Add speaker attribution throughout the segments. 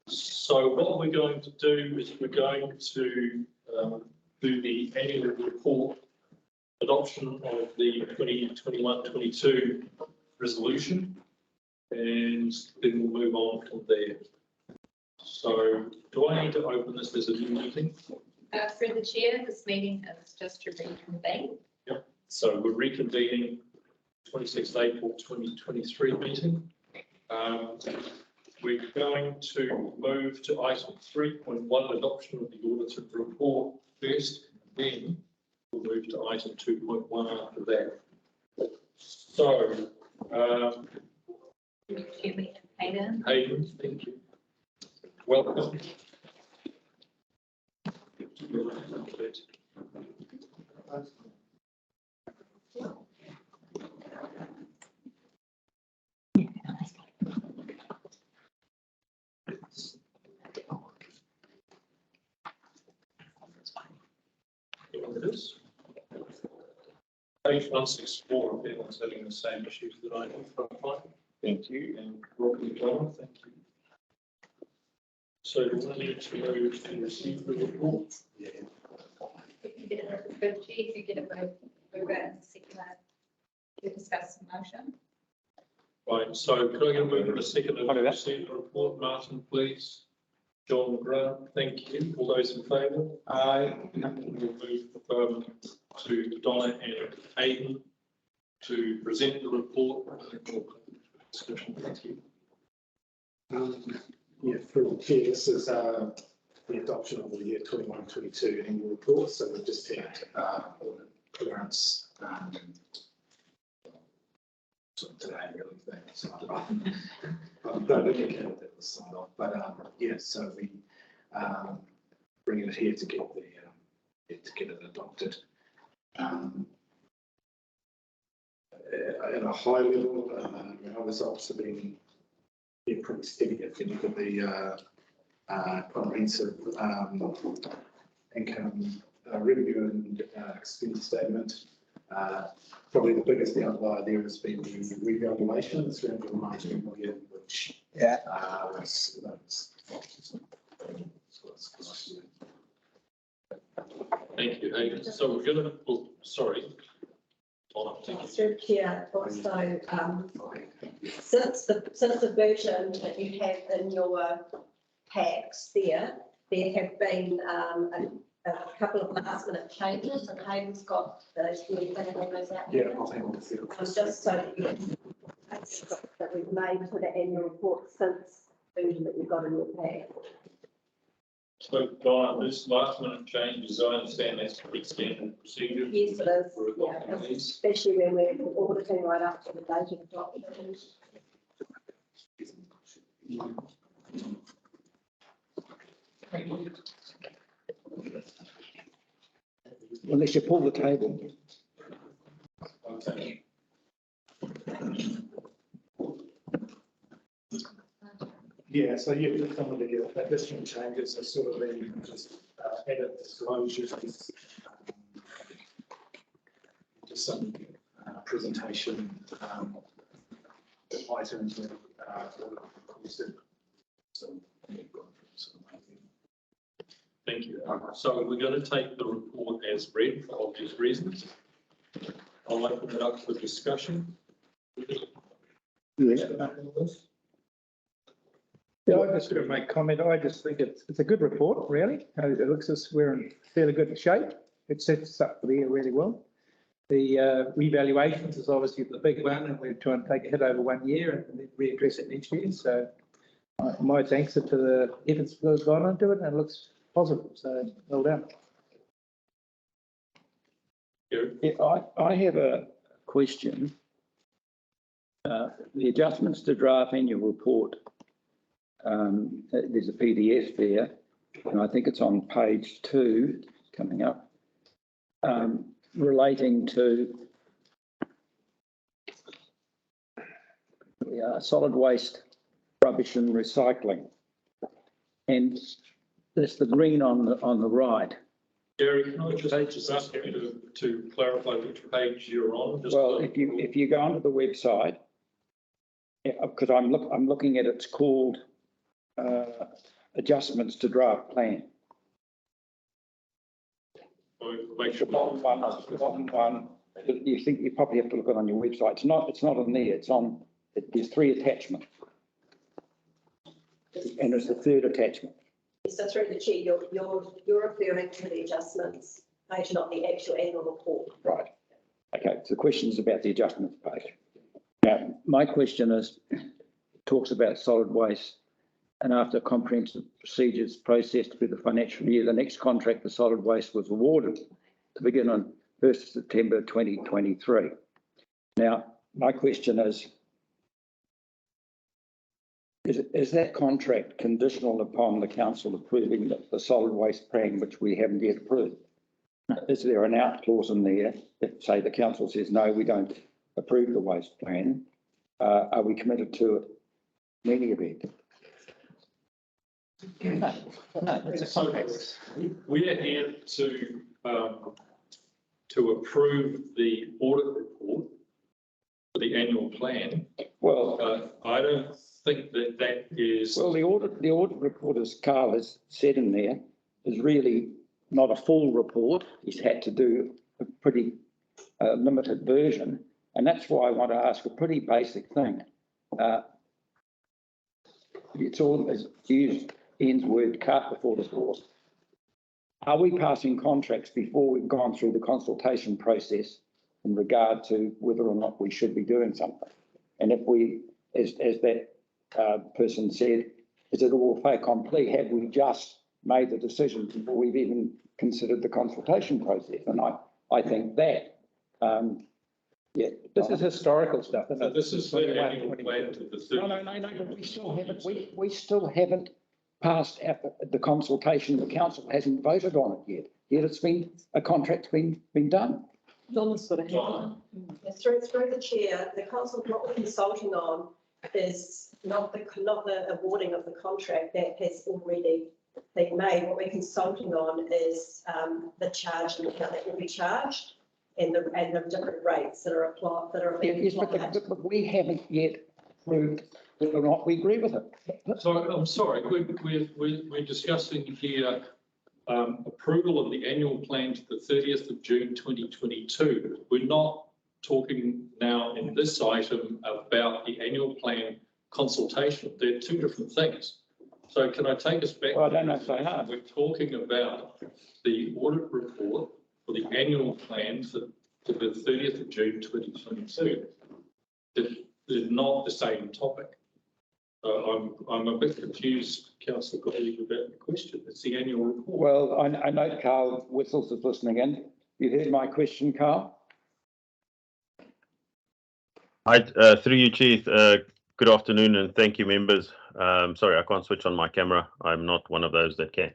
Speaker 1: So what we're going to do is we're going to do the annual report adoption of the 2021-22 resolution, and then we'll move on from there. So do I need to open this as a new meeting?
Speaker 2: Through the chair, this meeting is just to reconvene.
Speaker 1: Yep. So we're reconvening 26th April 2023 meeting. We're going to move to item 3.1, adoption of the audited report first, then we'll move to item 2.1 after that. So,
Speaker 2: Hayden.
Speaker 1: Hayden, thank you. Welcome. Page 164, if anyone's having the same issues that I have. Thank you, and welcome, John. Thank you. So do we need to move to receive the report?
Speaker 2: Yeah. If you get a vote, if you get a vote, we're going to discuss the motion.
Speaker 1: Right, so could I get a move in a second to receive the report? Martin, please. John Grant, thank you. All those in favour? Aye. We'll move to Donna and Hayden to present the report. Discussion, thank you.
Speaker 3: Yeah, through the chair, this is the adoption of the year 21-22 annual report. So we've just had audit clearance today, really. So I don't indicate that was signed off, but yeah. So we bring it here to get it adopted. At a high level, our results have been pretty steady. If you look at the comprehensive income, revenue and expense statement, probably the biggest outlier there has been the revaluation, 319 million, which was
Speaker 1: Thank you, Hayden. So we're going to, oh, sorry.
Speaker 4: Through chair, also since the version that you have in your packs there have been a couple of last minute changes, and Hayden's got those those out.
Speaker 3: yeah, I'll take on
Speaker 4: just so that we've made to the annual report since the version that you've got in your pack.
Speaker 1: So, Donna, this last minute change, as I understand, that's pretty standard procedure.
Speaker 4: Yes, it is. Yeah, especially when we're auditing right up to the date of adoption.
Speaker 5: Unless you pull the table.
Speaker 1: Okay.
Speaker 3: Yeah, so you have some of the additional changes are sort of the just added disclosures, just some presentation items that requested. So,
Speaker 1: Thank you. So we're going to take the report as read for obvious reasons. I'll open it up for discussion.
Speaker 5: Yeah. Yeah, I just want to make comment. I just think it's a good report, really. It looks as we're in fairly good shape. It sets us up for the year really well. The revaluations is obviously the big one, and we're trying to take a hit over 1 year and then readdress it next year. So my thanks to the efforts that have gone into it, and it looks positive. So well done.
Speaker 1: Yeah,
Speaker 5: I have a question. The adjustments to draft annual report. There's a PDF there, and I think it's on page 2 coming up, relating to solid waste, rubbish and recycling. And there's the green on the right.
Speaker 1: Gary, can I just ask you to clarify which page you're on? Just
Speaker 5: well, if you go onto the website, because I'm looking at it's called adjustments to draft plan.
Speaker 1: Or
Speaker 5: The
Speaker 1: information.
Speaker 5: bottom one, you think you probably have to look it on your website. It's not on there. There's 3 attachments. And it's the 3rd attachment.
Speaker 4: So through the chair, you're referring to the adjustments page, not the actual annual report.
Speaker 5: Right. Okay, so the question is about the adjustments page. Now, my question is, it talks about solid waste, and after comprehensive procedures processed through the financial year, the next contract for solid waste was awarded to begin on 1st of September 2023. Now, my question is that contract conditional upon the council approving the solid waste plan, which we haven't yet approved? Is there an out clause in there if, say, the council says, no, we don't approve the waste plan? Are we committed to it in any event?
Speaker 6: No, it's a contract.
Speaker 1: We are here to approve the audit report for the annual plan.
Speaker 5: Well,
Speaker 1: I don't think that is.
Speaker 5: well, the audit report, as Carl has said in there, is really not a full report. He's had to do a pretty limited version. And that's why I want to ask a pretty basic thing. It's all, as used Ian's word, cart before the horse. Are we passing contracts before we've gone through the consultation process in regard to whether or not we should be doing something? And if we, as that person said, is it all fait accompli? Have we just made the decision before we've even considered the consultation process? And I think that, yeah. This is historical stuff. Isn't
Speaker 1: So
Speaker 5: it?
Speaker 1: this is the annual plan to the 30th.
Speaker 5: No, but we still haven't passed the consultation. The council hasn't voted on it yet. Yet it's been, a contract's been done.
Speaker 6: Donna's got a hand.
Speaker 1: Donna.
Speaker 4: Through the chair, the council, what we're consulting on is not the awarding of the contract that has already been made. What we're consulting on is the charge and how that will be charged and the different rates that are applied, that are being
Speaker 5: Yes,
Speaker 4: applied.
Speaker 5: but we haven't yet proved whether or not we agree with it.
Speaker 1: So I'm sorry, we're discussing here approval of the annual plan to the 30th of June 2022. We're not talking now in this item about the annual plan consultation. They're 2 different things. So can I take us back?
Speaker 5: Well, I don't know if they are.
Speaker 1: We're talking about the audit report for the annual plan to the 30th of June 2022. They're not the same topic. I'm a bit confused, Councillor Gottlieb, about the question. It's the annual report.
Speaker 5: Well, I know Carl Whistles is listening in. You heard my question, Carl?
Speaker 7: Hi, through you, Chief. Good afternoon, and thank you, members. Sorry, I can't switch on my camera. I'm not one of those that can.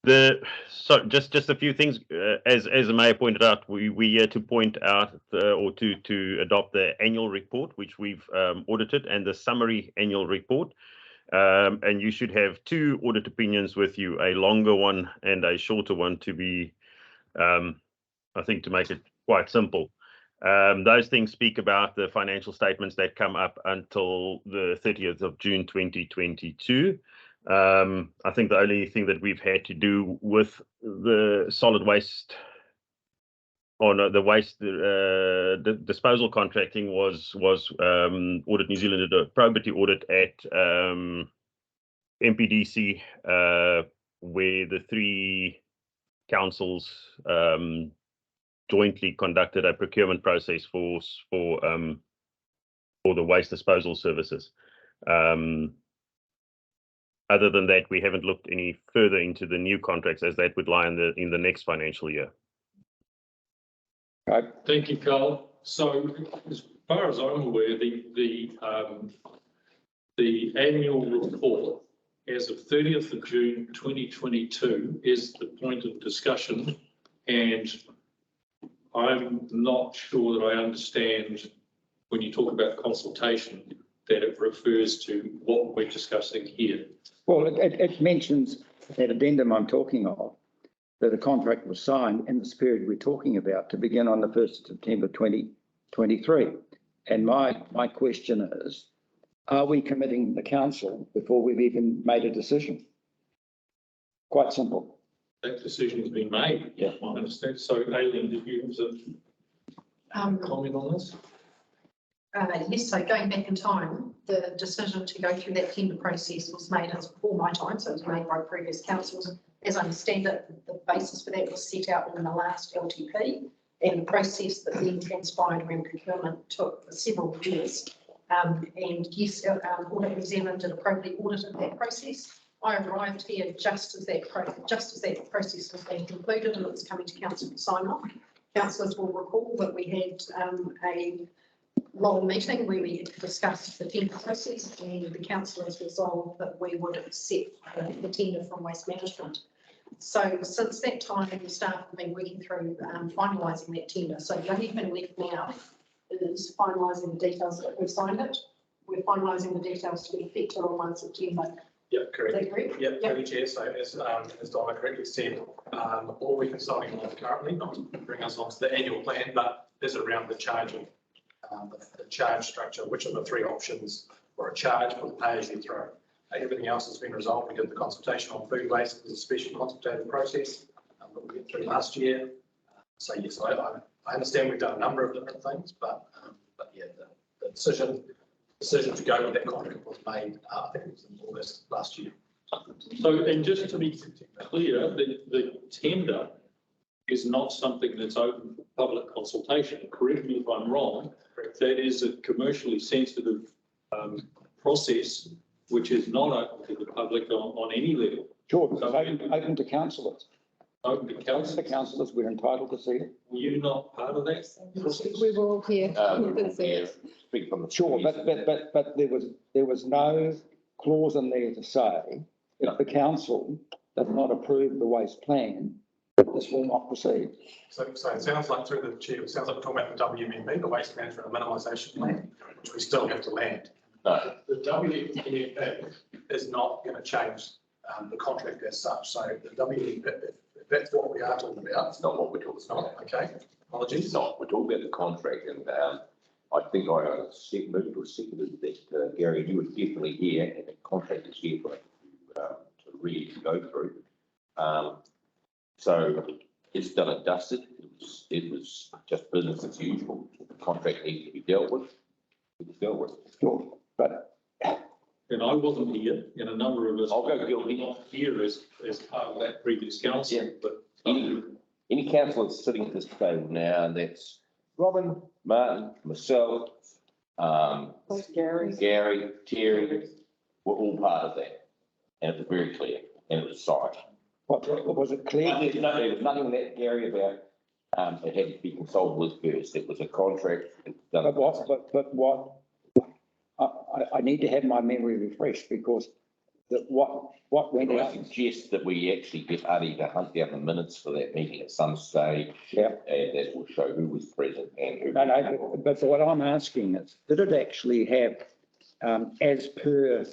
Speaker 7: So just a few things. As the Mayor pointed out, we're here to point out or to adopt the annual report, which we've audited, and the summary annual report. And you should have 2 audit opinions with you, a longer one and a shorter one, to be, I think, to make it quite simple. Those things speak about the financial statements that come up until the 30th of June 2022. I think the only thing that we've had to do with the solid waste, or no, the waste disposal contracting was Audit New Zealand did a probity audit at MPDC, where the 3 councils jointly conducted a procurement process for the waste disposal services. Other than that, we haven't looked any further into the new contracts, as that would lie in the next financial year.
Speaker 5: Right.
Speaker 1: Thank you, Carl. So as far as I'm aware, the annual report as of 30th of June 2022 is the point of discussion, and I'm not sure that I understand when you talk about consultation that it refers to what we're discussing here.
Speaker 5: Well, it mentions that addendum I'm talking of, that a contract was signed in this period we're talking about to begin on the 1st of September 2023.
Speaker 8: And my question is, are we committing the council before we've even made a decision? Quite simple.
Speaker 1: That decision has been made.
Speaker 8: Yeah.
Speaker 1: I understand. So Aileen, did you have a comment on this?
Speaker 9: Yes, so going back in time, the decision to go through that tender process was made as before my time, so it was made by previous councils. As I understand it, the basis for that was set out in the last LTP, and the process that then transpired around procurement took several years. And yes, Audit New Zealand did appropriately audited that process. I arrived here just as that process was being concluded and it was coming to council for sign off. Councillors will recall that we had a long meeting where we discussed the tender process, and the councillors resolved that we would accept the tender from Waste Management. So since that time, the staff have been working through finalising that tender. So the only thing left now is finalising the details that we've signed it. We're finalising the details to be effective on 1 September.
Speaker 3: Yeah,
Speaker 9: Is
Speaker 3: correct.
Speaker 9: that correct?
Speaker 3: Yeah, through the chair. So as Donna correctly said, all we're consulting on currently, not to bring us onto the annual plan, but is around the charging, the charge structure, which are the three options for a charge for the pay as you throw. Everything else has been resolved. We did the consultation on food waste. It was a special consultative process that we went through last year. So yes, I understand we've done a number of different things, but yeah, the decision to go with that contract was made, I think it was in August last year.
Speaker 1: So, and just to be clear, the tender is not something that's open for public consultation. Correct me if I'm wrong. That is a commercially sensitive process, which is not open to the public on any level.
Speaker 8: Sure, it's open to councillors.
Speaker 1: Open to
Speaker 8: The
Speaker 1: council.
Speaker 8: councillors, we're entitled to see it.
Speaker 1: Were you not part of that process?
Speaker 2: We were all here.
Speaker 10: Speak from the.
Speaker 8: Sure, but there was no clause in there to say if the council does not approve the waste plan, this will not proceed.
Speaker 3: So it sounds like through the chair, it sounds like we're talking about the WMB, the Waste Management and Minimisation Plan, which we still have to land.
Speaker 10: No,
Speaker 3: The WMB is not going to change the contract as such. So the WMB, if that's what we are talking about,
Speaker 10: that's not what we're talking
Speaker 3: it's not,
Speaker 10: about.
Speaker 3: okay? Apologies.
Speaker 10: It's not, we're talking about the contract, and I think I moved or seconded that, Gary, you were definitely here, and the contract is here for to really go through. So it's done and dusted. It was just business as usual. The contract needed to be dealt with. It was dealt with.
Speaker 8: Sure, but
Speaker 1: And I wasn't here, and a number of us.
Speaker 10: I'll go guilty.
Speaker 1: Not here as part of that previous council,
Speaker 10: Yeah.
Speaker 1: but.
Speaker 10: Any councillor sitting at this table now, and that's Robin, Martin, myself,
Speaker 6: Gary.
Speaker 10: Gary, Terry, we're all part of that. And it was very clear, and it was signed.
Speaker 8: what was it clear?
Speaker 10: There was nothing that, Gary, about, it had to be consulted with first. It was a contract.
Speaker 8: But what, I need to have my memory refreshed because what went
Speaker 10: I
Speaker 8: out.
Speaker 10: suggest that we actually get Adi to hunt down the minutes for that meeting at some stage.
Speaker 8: Yeah.
Speaker 10: And that will show who was present and who.
Speaker 8: No, but what I'm asking is, did it actually have, as per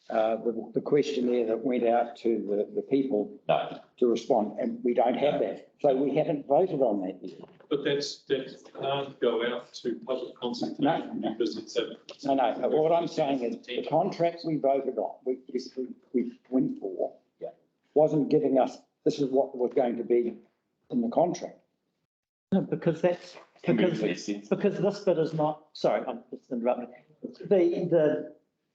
Speaker 8: the questionnaire that went out to the people
Speaker 10: No,
Speaker 8: to respond, and we don't have that. So we haven't voted on that yet.
Speaker 1: But that can't go out to public consultation
Speaker 8: No.
Speaker 1: because it's a.
Speaker 8: No, what I'm saying is the contract we voted on, we went for,
Speaker 10: Yeah.
Speaker 8: wasn't giving us, this is what was going to be in the contract.
Speaker 6: No, because that's, because this bit is not, sorry, I'm just interrupting.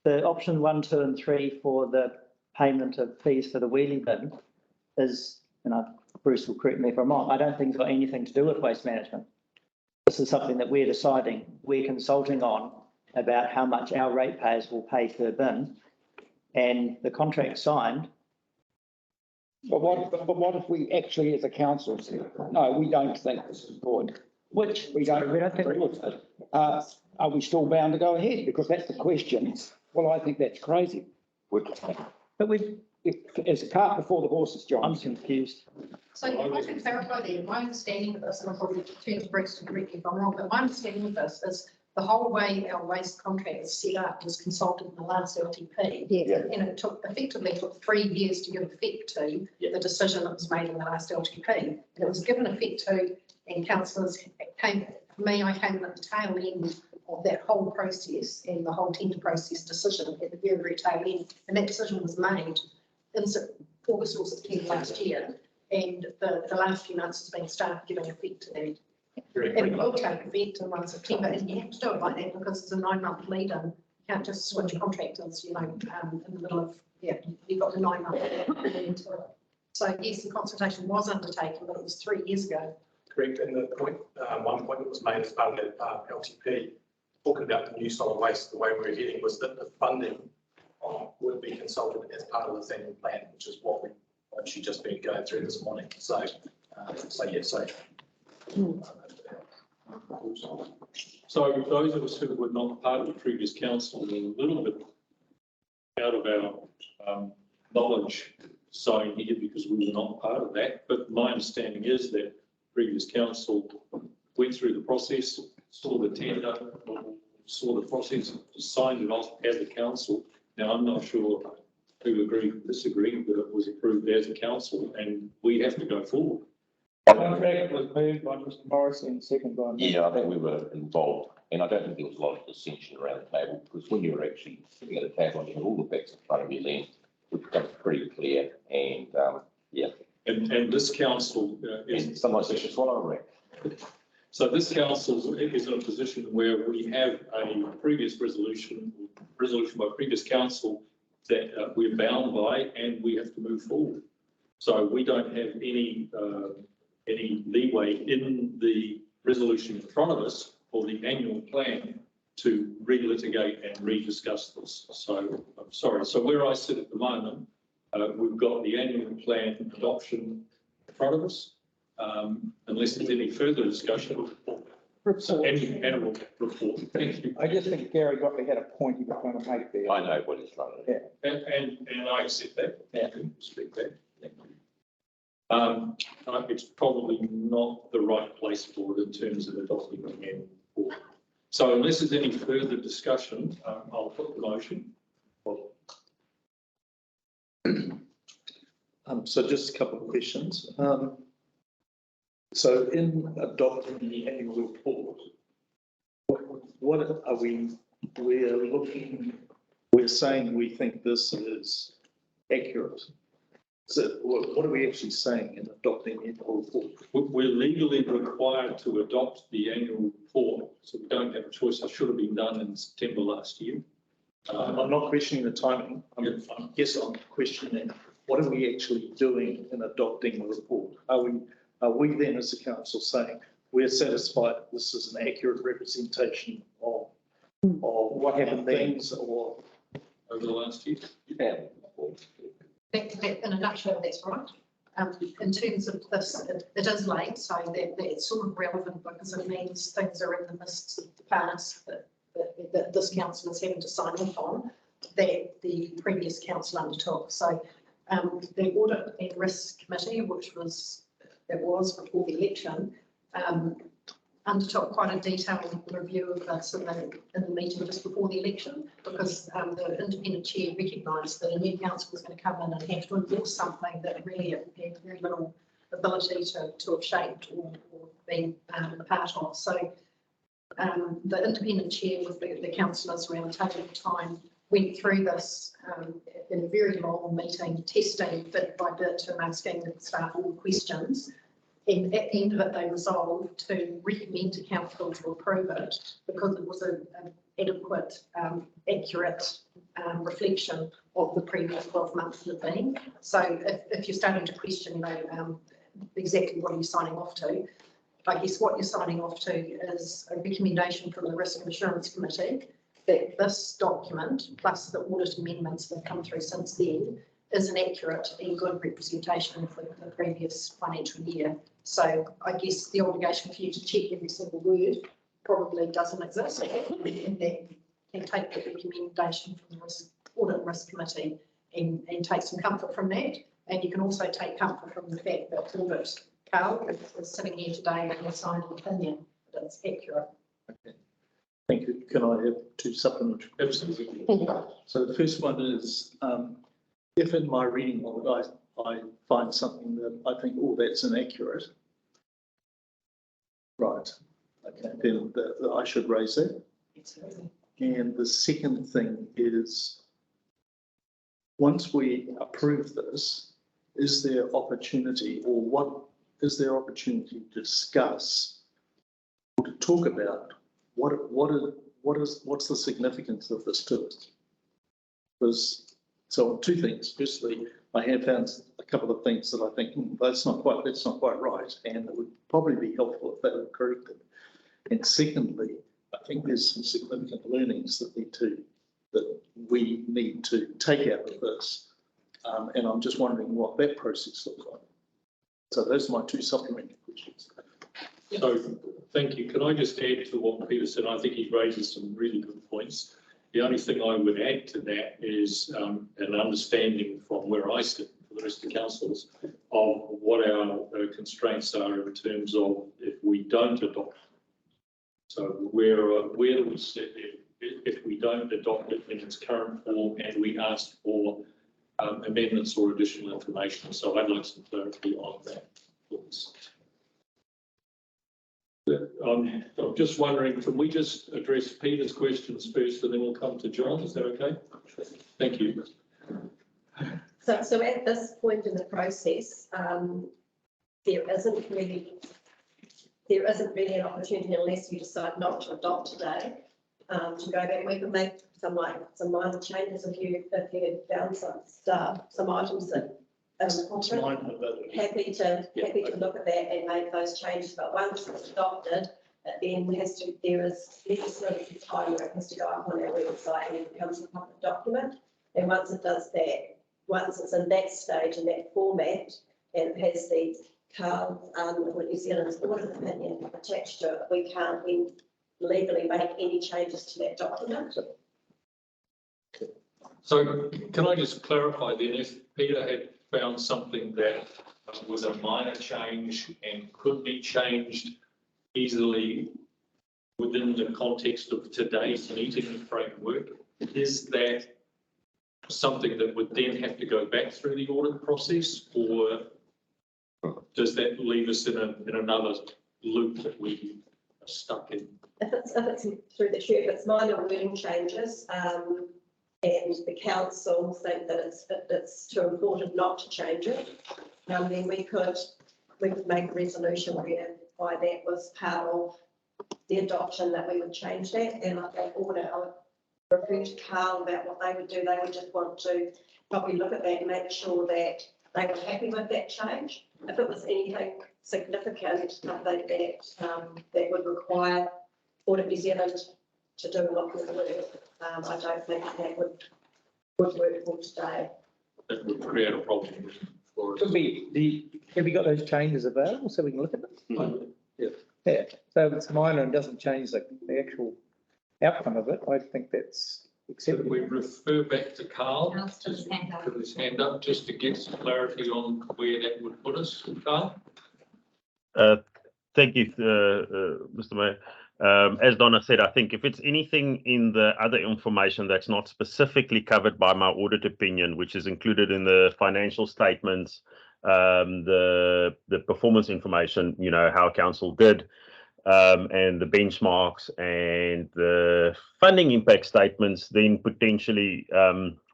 Speaker 6: The option 1, 2 and 3 for the payment of fees for the wheelie bin is, and Bruce will correct me if I'm wrong, I don't think it's got anything to do with waste management. This is something that we're deciding, we're consulting on about how much our ratepayers will pay per bin, and the contract signed.
Speaker 8: But what if we actually, as a council, said, no, we don't think this is good.
Speaker 6: Which
Speaker 8: We don't
Speaker 6: think.
Speaker 8: agree with it. Are we still bound to go ahead? Because that's the question. Well, I think that's crazy.
Speaker 6: But
Speaker 8: It's a cart before the horses,
Speaker 6: I'm
Speaker 8: John.
Speaker 6: confused.
Speaker 9: So if I can clarify there, my understanding of this, and I'll probably turn to Bruce to correct me if I'm wrong, but my understanding of this is the whole way our waste contract is set up was consulted in the last LTP.
Speaker 2: Yeah.
Speaker 9: And it effectively took 3 years to give effect to the decision that was made in the last LTP. And it was given effect to, and councillors came, for me, I came at the tail end of that whole process and the whole tender process decision at the very, very tail end. And that decision was made in August or September last year. And the last few months has been staff giving effect to that. And it will take effect in 1 September, and you have to do it like that because it's a 9-month lead in. You can't just switch contractors, in the middle of, you've got the 9-month lead. So yes, the consultation was undertaken, but it was 3 years ago.
Speaker 3: Correct, and the point, one point that was made as part of that LTP, talking about the new solid waste, the way we were heading was that the funding would be consulted as part of the annual plan, which is what we've actually just been going through this morning. So,
Speaker 1: So those of us who were not part of the previous council were a little bit out of our knowledge zone here because we were not part of that. But my understanding is that previous council went through the process, saw the tender, saw the process, signed it off as a council. Now, I'm not sure who agreed or disagreed, but it was approved as a council and we have to go forward.
Speaker 5: Contract was moved by Mr. Morrison, second by.
Speaker 10: Yeah, I think we were involved, and I don't think there was a lot of dissension around the table, because when you were actually sitting at a table and you had all the facts in front of you then, it becomes pretty clear, and,
Speaker 1: And this council
Speaker 10: and sometimes it's just what I read.
Speaker 1: So this council is in a position where we have a previous resolution by previous council that we're bound by and we have to move forward. So we don't have any leeway in the resolution in front of us for the annual plan to relitigate and rediscuss this. So I'm sorry. So where I sit at the moment, we've got the annual plan adoption in front of us. Unless there's any further discussion. Annual report. Thank you.
Speaker 5: I just think Gary Gottlieb had a point he was going to make there.
Speaker 10: I know what he's trying to do.
Speaker 1: And I accept that. I can speak that. It's probably not the right place for it in terms of adopting the annual report. So unless there's any further discussion, I'll put the motion.
Speaker 11: So just a couple of questions. So in adopting the annual report, what are we're saying we think this is accurate. So what are we actually saying in adopting the annual report?
Speaker 1: We're legally required to adopt the annual report, so we don't have a choice. It should have been done in September last year.
Speaker 11: I'm not questioning the timing. I'm questioning what are we actually doing in adopting the report? Are we then as a council saying we're satisfied this is an accurate representation of what happened things or
Speaker 1: over the last year?
Speaker 10: Yeah.
Speaker 9: In a nutshell, that's right. In terms of this, it is late, so that's sort of relevant because it means things are in the midst of the past that this council is having to sign off on that the previous council undertook. So the Audit and Risk Committee, which was before the election, undertook quite a detailed review of this in the meeting just before the election, because the independent chair recognised that a new council was going to come in and have to endorse something that really it had very little ability to have shaped or been a part of. So the independent chair with the councillors around the table at the time went through this in a very long meeting, testing bit by bit and asking the staff all the questions. And at the end of it, they resolved to recommend to council to approve it because it was an adequate, accurate reflection of the previous 12 months that have been. So if you're starting to question, exactly what are you signing off to, I guess what you're signing off to is a recommendation from the Risk and Assurance Committee that this document, plus the audit amendments that have come through since then, is an accurate and good representation of the previous financial year. So I guess the obligation for you to check every single word probably doesn't exist. And then can take the recommendation from the Audit and Risk Committee and take some comfort from that. And you can also take comfort from the fact that Audit Carl is sitting here today and has signed an opinion that it's accurate.
Speaker 11: Okay. Thank you. Can I have two supplementary?
Speaker 1: Absolutely.
Speaker 11: So the first one is, if in my reading of it, I find something that I think, oh, that's inaccurate. Right. Okay, then I should raise that. And the second thing is, once we approve this, is there opportunity, or what is there opportunity to discuss or to talk about what's the significance of this to us? Because, so two things. Firstly, I have found a couple of things that I think that's not quite right, and it would probably be helpful if they were corrected. And secondly, I think there's some significant learnings that we need to take out of this. And I'm just wondering what that process looks like. So those are my two supplementary questions.
Speaker 1: So, thank you. Can I just add to what Peter said? I think he raises some really good points. The only thing I would add to that is an understanding from where I sit, for the rest of the councils, of what our constraints are in terms of if we don't adopt. So where do we sit if we don't adopt it in its current form and we ask for amendments or additional information? So I'd like some clarity on that, please. I'm just wondering, can we just address Peter's questions first and then we'll come to John? Is that okay? Thank you.
Speaker 4: So at this point in the process, there isn't really an opportunity, unless you decide not to adopt today, to go back. We can make some minor changes if you found some items that happy to look at that and make those changes. But once it's adopted, then there is legislative time where it has to go up on our website and it becomes a public document. And once it does that, once it's in that stage, in that format, and it has the New Zealand's audit opinion attached to it, we can't then legally make any changes to that document.
Speaker 1: So can I just clarify then, if Peter had found something that was a minor change and could be changed easily within the context of today's meeting framework, is that something that would then have to go back through the audit process, or does that leave us in another loop that we are stuck in?
Speaker 4: If it's through the chair, if it's minor wording changes, and the council think that it's too important not to change it, then we could make a resolution whereby that was part of the adoption, that we would change that. And I think audit, I would refer to Carl about what they would do. They would just want to probably look at that and make sure that they were happy with that change. If it was anything significant, I think that would require Audit New Zealand to do a lot more work. I don't think that would work for today.
Speaker 1: That would create a problem for us.
Speaker 5: Have you got those changes available so we can look at them? Yeah. So if it's minor and doesn't change the actual outcome of it, I think that's acceptable.
Speaker 1: We refer back to Carl,
Speaker 2: Carl's put his hand up.
Speaker 1: put his hand up, just to get some clarity on where that would put us. Carl?
Speaker 7: Thank you, Mr. Mayor. As Donna said, I think if it's anything in the other information that's not specifically covered by my audit opinion, which is included in the financial statements, the performance information, how council did, and the benchmarks and the funding impact statements, then potentially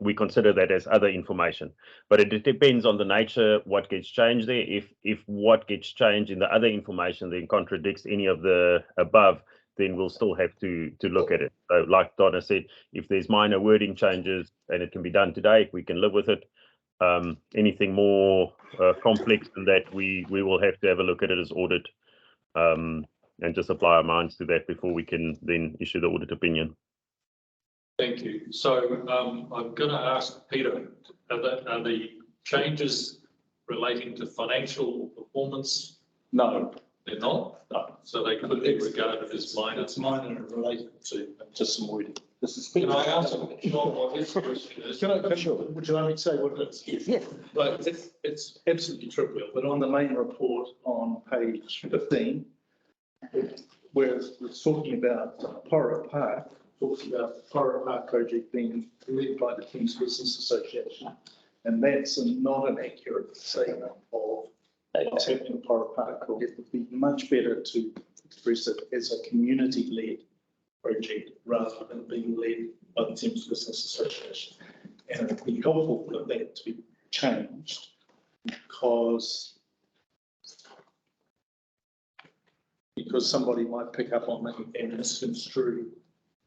Speaker 7: we consider that as other information. But it depends on the nature, what gets changed there. If what gets changed in the other information then contradicts any of the above, then we'll still have to look at it. So like Donna said, if there's minor wording changes and it can be done today, we can live with it. Anything more complex than that, we will have to have a look at it as audit. And just apply our minds to that before we can then issue the audit opinion.
Speaker 1: Thank you. So I'm going to ask Peter, are the changes relating to financial performance?
Speaker 11: No.
Speaker 1: They're not? No. So they could be regarded as minor?
Speaker 11: It's minor and related to just some wording.
Speaker 1: Can I ask John what his question is?
Speaker 11: Would you like me to say what it is?
Speaker 8: Yes.
Speaker 11: But it's absolutely trivial, but on the main report on page 15, where it's talking about Porra Park, talks about the Porra Park project being led by the Thames Business Association. And that's not an accurate statement of what's happening in Porra Park. It would be much better to express it as a community-led project rather than being led by the Thames Business Association. And it'd be helpful for that to be changed because somebody might pick up on that and misconstrue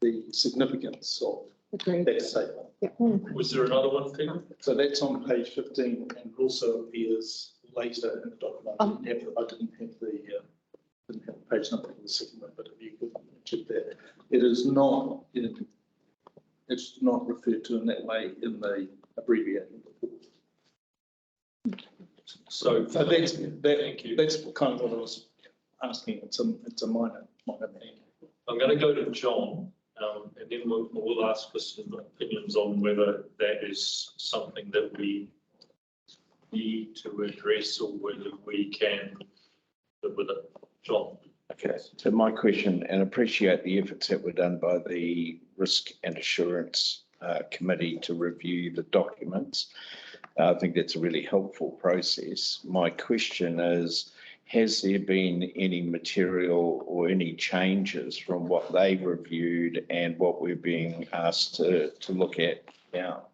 Speaker 11: the significance of that statement.
Speaker 1: Was there another one, Peter?
Speaker 11: So that's on page 15 and also appears later in the document. I didn't have the page number for the second one, but if you could check that. It is not, it's not referred to in that way in the abbreviated report.
Speaker 1: So
Speaker 11: that's,
Speaker 1: thank you.
Speaker 11: that's kind of what I was asking. It's a minor thing.
Speaker 1: I'm going to go to John, and then we'll ask for some opinions on whether that is something that we need to address or whether we can live with it. John.
Speaker 12: Okay, so my question, and appreciate the efforts that were done by the Risk and Assurance Committee to review the documents. I think that's a really helpful process. My question is, has there been any material or any changes from what they've reviewed and what we're being asked to look at now?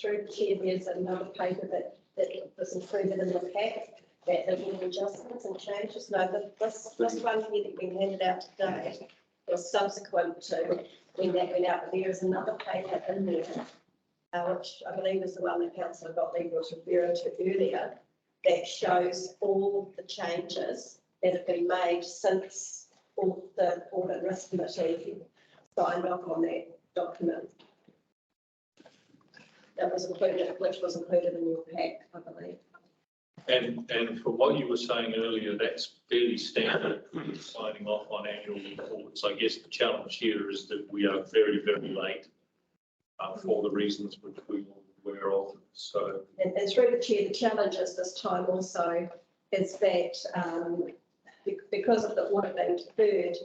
Speaker 4: Through the chair, there's another paper that was included in the pack that there were adjustments and changes. No, this one here that we handed out today was subsequent to when that went out. But there is another paper in there, which I believe is the one that Councillor Gottlieb was referring to earlier, that shows all the changes that have been made since all the Audit Risk Committee signed off on that document. That was included, which was included in your pack, I believe.
Speaker 1: And from what you were saying earlier, that's fairly standard signing off on annual reports. I guess the challenge here is that we are very, very late for the reasons which we were aware of. So, and
Speaker 4: through the chair, the challenge is this time also is that because of the audit being deferred,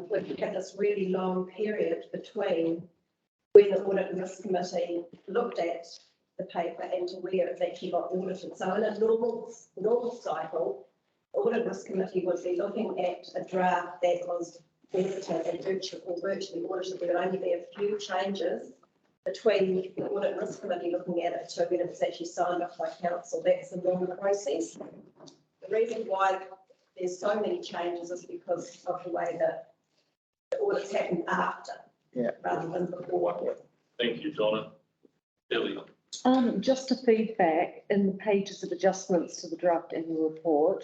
Speaker 4: we've had this really long period between when the Audit and Risk Committee looked at the paper and to where it's actually got audited. So in a normal cycle, the Audit and Risk Committee would be looking at a draft that was audited and virtually audited. There would only be a few changes between the Audit and Risk Committee looking at it to when it's actually signed off by council. That's the normal process. The reason why there's so many changes is because of the way that the audits happen after.
Speaker 5: Yeah.
Speaker 4: Rather than before.
Speaker 1: thank you, Donna. Billy.
Speaker 13: Just a feedback in the pages of adjustments to the draft annual report.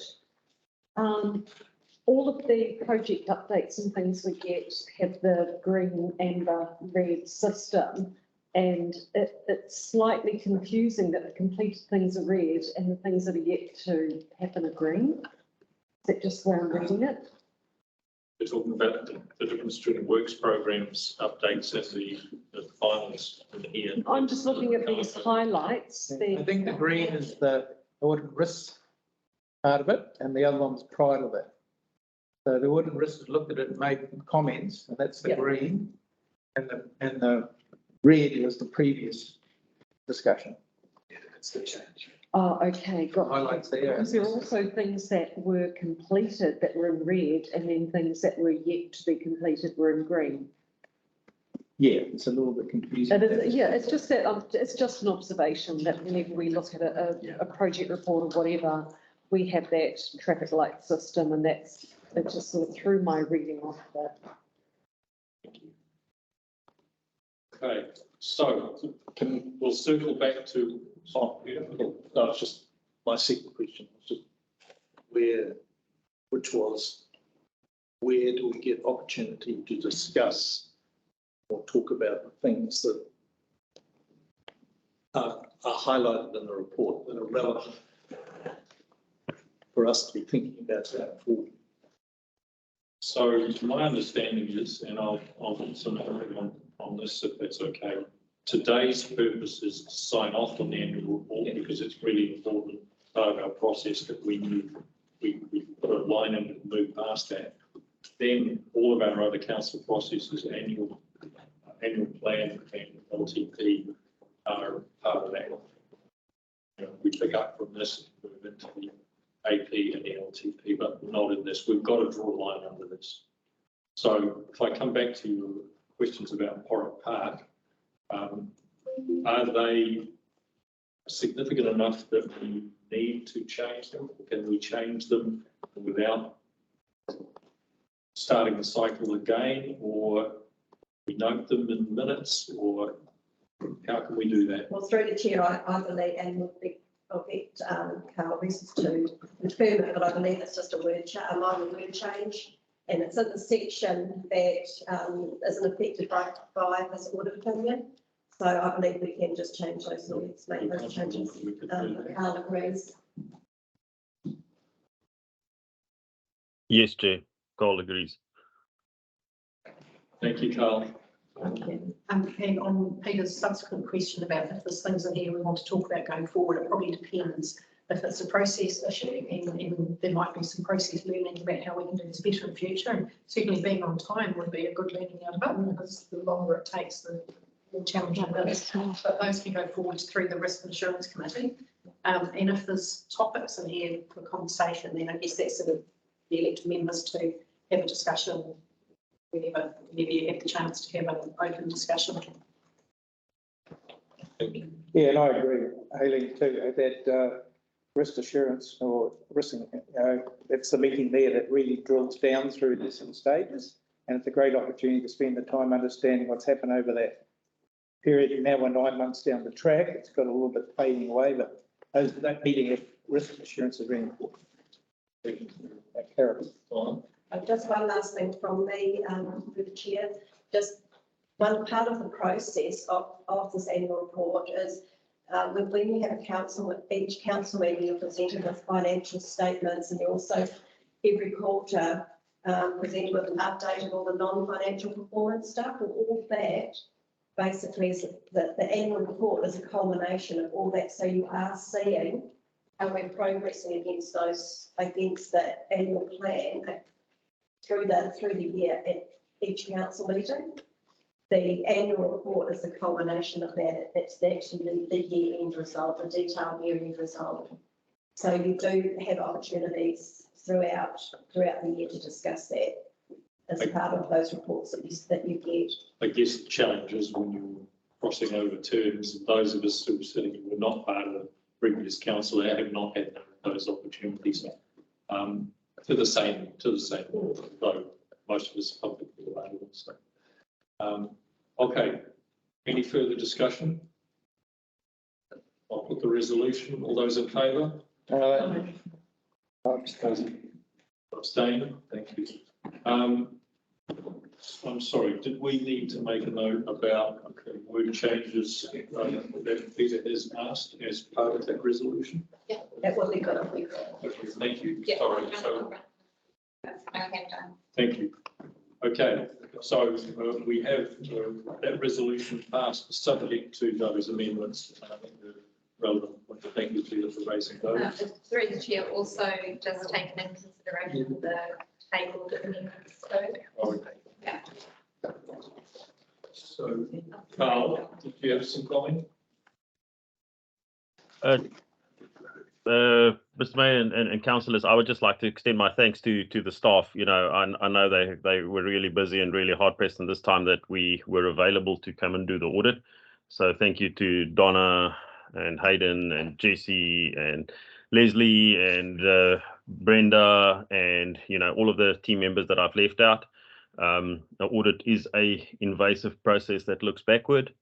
Speaker 13: All of the project updates and things we get have the green, amber, red system. And it's slightly confusing that the completed things are red and the things that are yet to happen are green. Is that just where I'm reading it?
Speaker 1: We're talking about the difference between works programs updates and the finals in here.
Speaker 13: I'm just looking at these highlights.
Speaker 5: I think the green is the audit risk part of it, and the other one's pride of it. So the audit risk looked at it and made comments, and that's the green, and the red is the previous discussion.
Speaker 3: Yeah, that's the change.
Speaker 13: Oh, okay, got it.
Speaker 5: Highlights there.
Speaker 13: Because there are also things that were completed that were in red, and then things that were yet to be completed were in green.
Speaker 5: Yeah, it's a little bit confusing.
Speaker 13: It is, yeah, it's just that, it's just an observation that whenever we look at a project report or whatever, we have that traffic light system, and that's, it just sort of threw my reading off that.
Speaker 1: Okay, so we'll circle back to.
Speaker 11: No, it's just my second question. Was just where do we get opportunity to discuss or talk about the things that are highlighted in the report that are relevant for us to be thinking about that forward?
Speaker 1: So my understanding is, and I'll put some on this if that's okay. Today's purpose is to sign off on the annual report because it's really important part of our process that we put a line in and move past that. Then all of our other council processes, annual plan and LTP are part of that. You know, we pick up from this and move into the AP and the LTP, but not in this this. We've got to draw a line under this. So if I come back to your questions about Porrick Park, are they significant enough that we need to change them? Can we change them without starting the cycle again, or we note them in minutes, or how can we do that?
Speaker 4: Well, through the chair, I believe, and I'll get Carl Reese to confirm it, but I believe it's just a minor word change. And it's in the section that isn't affected by this audit opinion. So I believe we can just change those words, make those changes. Carl agrees.
Speaker 7: Yes, Chair. Carl agrees.
Speaker 1: Thank you, Carl.
Speaker 9: And on Peter's subsequent question about if there's things in here we want to talk about going forward, it probably depends. If it's a process issue, and there might be some process learning about how we can do this better in future, and certainly being on time would be a good learning out of it, because the longer it takes, the more challenging it is. But those can go forward through the Risk and Insurance Committee. And if there's topics in here for conversation, then I guess that's sort of the elected members to have a discussion whenever you have the chance to have an open discussion.
Speaker 5: Yeah, and I agree, Hayley, too, that risk assurance or risk, it's the meeting there that really drills down through this in stages. And it's a great opportunity to spend the time understanding what's happened over that period. Now we're 9 months down the track. It's got a little bit fading away, but that meeting of risk assurance is really important.
Speaker 4: Just one last thing from me, through the chair. Just one part of the process of this annual report is when you have a council, each council meeting, you're presented with financial statements, and you also every quarter presented with an update of all the non-financial performance stuff, and all that basically is the annual report is a culmination of all that. So you are seeing how we're progressing against that annual plan through the year at each council meeting. The annual report is a culmination of that. It's actually the year-end result, the detailed year-end result. So you do have opportunities throughout the year to discuss that as part of those reports that you get.
Speaker 1: I guess the challenge is when you're crossing over terms, those of us who certainly were not part of the previous council have not had those opportunities to the same, though most of us are publicly available. So, okay, any further discussion? I'll put the resolution. All those in favour? Abstain. Thank you. I'm sorry, did we need to make a note about word changes that Peter has asked as part of that resolution?
Speaker 2: Yeah,
Speaker 4: that will be good.
Speaker 1: Thank you.
Speaker 2: Yeah.
Speaker 1: Sorry. So,
Speaker 2: I have done.
Speaker 1: thank you. Okay, so we have that resolution passed subject to those amendments. I think the relevant point. Thank you, Peter, for raising those.
Speaker 2: Through the chair, also just taken into consideration the tabled amendments. So, yeah.
Speaker 1: So, Carl, did you have some comment?
Speaker 7: Mr. Mayor and councillors, I would just like to extend my thanks to the staff. You know, I know they were really busy and really hard pressed in this time that we were available to come and do the audit. So thank you to Donna and Hayden and Jesse and Leslie and Brenda and, you know, all of the team members that I've left out. The audit is a invasive process that looks backward,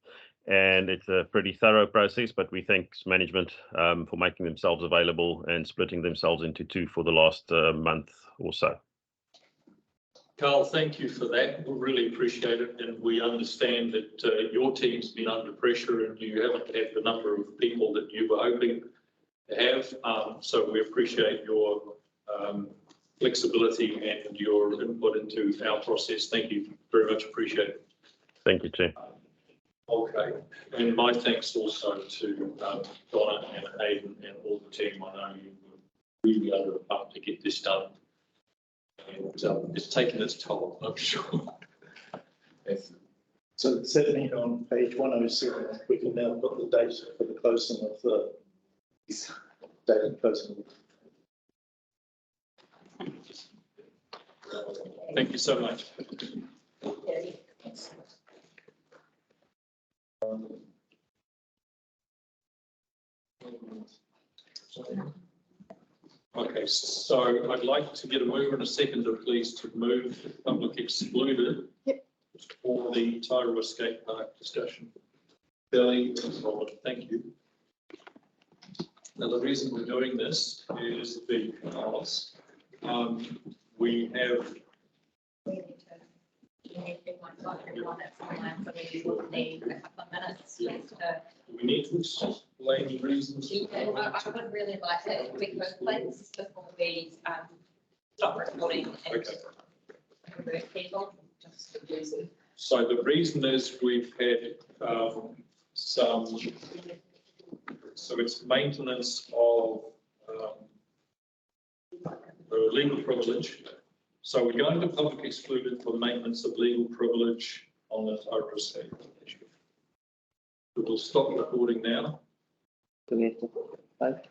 Speaker 7: and it's a pretty thorough process, but we thank management for making themselves available and splitting themselves into two for the last month or so.
Speaker 1: Carl, thank you for that. We really appreciate it, and we understand that your team's been under pressure and you haven't had the number of people that you were hoping to have. So we appreciate your flexibility and your input into our process. Thank you very much. Appreciate it.
Speaker 7: Thank you, Chair.
Speaker 1: Okay, and my thanks also to Donna and Hayden and all the team. I know you were really under the pump to get this done. And it's taken its toll, I'm sure.
Speaker 11: So does that mean on page 107, we can now put the date for the closing of the date and closing?
Speaker 1: Thank you so much. Okay, so I'd like to get a mover and a seconder, please, to move public excluded for the Tairua Skate Park discussion. Billy, thank you. Now, the reason we're doing this is because we have
Speaker 2: Everyone that's online, so we will need a couple of minutes just to.
Speaker 1: we need to explain the reasons.
Speaker 2: I would really like to, if we could, please, before we stop recording and
Speaker 1: Okay.
Speaker 2: convert people, just the reason.
Speaker 1: So the reason is we've had some, so it's maintenance of legal privilege. So we're going to public excluded for maintenance of legal privilege on the Tairua Skate issue. We will stop recording now.
Speaker 6: Do we have to vote?